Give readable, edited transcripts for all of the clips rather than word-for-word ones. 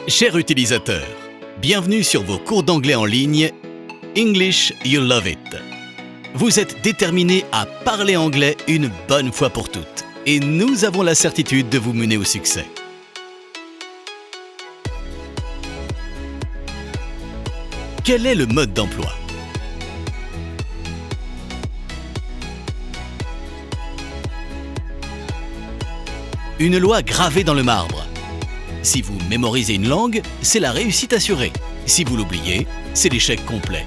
Chers utilisateurs, bienvenue sur vos cours d'anglais en ligne English You Love It. Vous êtes déterminés à parler anglais une bonne fois pour toutes et nous avons la certitude de vous mener au succès. Quel est le mode d'emploi? Une loi gravée dans le marbre. Si vous mémorisez une langue, c'est la réussite assurée. Si vous l'oubliez, c'est l'échec complet.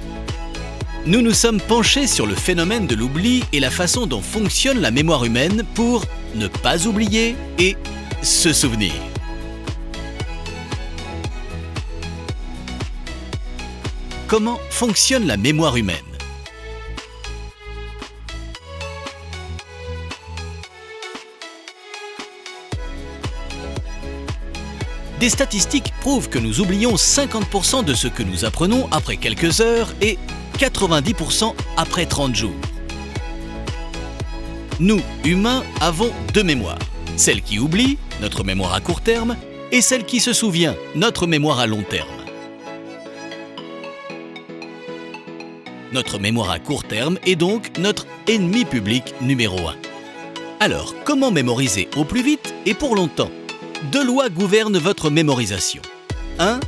Nous nous sommes penchés sur le phénomène de l'oubli et la façon dont fonctionne la mémoire humaine pour ne pas oublier et se souvenir. Comment fonctionne la mémoire humaine? Des statistiques prouvent que nous oublions 50% de ce que nous apprenons après quelques heures et 90% après 30 jours. Nous, humains, avons deux mémoires. Celle qui oublie, notre mémoire à court terme, et celle qui se souvient, notre mémoire à long terme. Notre mémoire à court terme est donc notre ennemi public numéro 1. Alors, comment mémoriser au plus vite et pour longtemps? Deux lois gouvernent votre mémorisation. 1.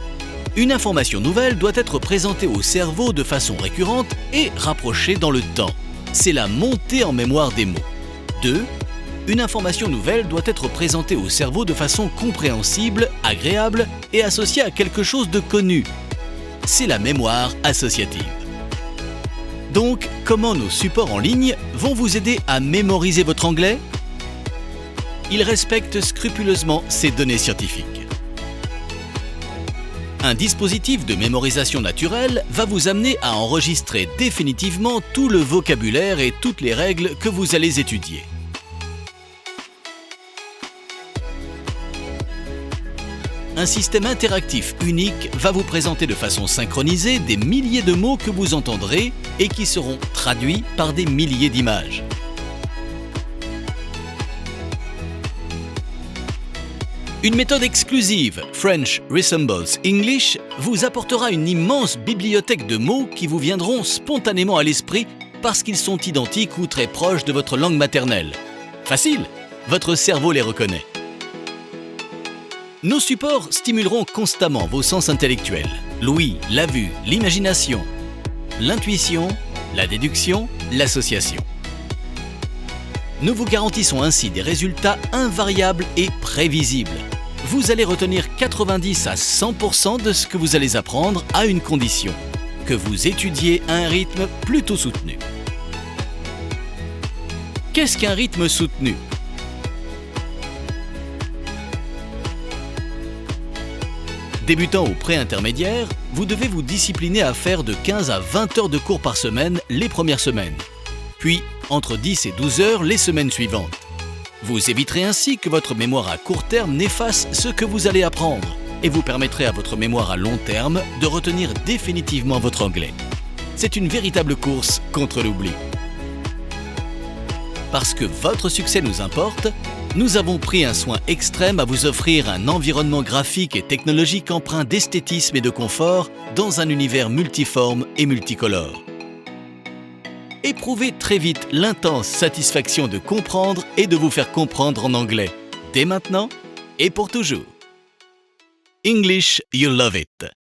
Une information nouvelle doit être présentée au cerveau de façon récurrente et rapprochée dans le temps. C'est la montée en mémoire des mots. 2. Une information nouvelle doit être présentée au cerveau de façon compréhensible, agréable et associée à quelque chose de connu. C'est la mémoire associative. Donc, comment nos supports en ligne vont vous aider à mémoriser votre anglais? Ils respectent scrupuleusement ces données scientifiques. Un dispositif de mémorisation naturelle va vous amener à enregistrer définitivement tout le vocabulaire et toutes les règles que vous allez étudier. Un système interactif unique va vous présenter de façon synchronisée des milliers de mots que vous entendrez et qui seront traduits par des milliers d'images. Une méthode exclusive, French Resembles English, vous apportera une immense bibliothèque de mots qui vous viendront spontanément à l'esprit parce qu'ils sont identiques ou très proches de votre langue maternelle. Facile, votre cerveau les reconnaît. Nos supports stimuleront constamment vos sens intellectuels, l'ouïe, la vue, l'imagination, l'intuition, la déduction, l'association. Nous vous garantissons ainsi des résultats invariables et prévisibles. Vous allez retenir 90 à 100% de ce que vous allez apprendre à une condition, que vous étudiez à un rythme plutôt soutenu. Qu'est-ce qu'un rythme soutenu? Débutant au pré-intermédiaire, vous devez vous discipliner à faire de 15 à 20 heures de cours par semaine les premières semaines, puis entre 10 et 12 heures les semaines suivantes. Vous éviterez ainsi que votre mémoire à court terme n'efface ce que vous allez apprendre et vous permettrez à votre mémoire à long terme de retenir définitivement votre anglais. C'est une véritable course contre l'oubli. Parce que votre succès nous importe, nous avons pris un soin extrême à vous offrir un environnement graphique et technologique empreint d'esthétisme et de confort dans un univers multiforme et multicolore. Éprouvez très vite l'intense satisfaction de comprendre et de vous faire comprendre en anglais, dès maintenant et pour toujours. English You Love It.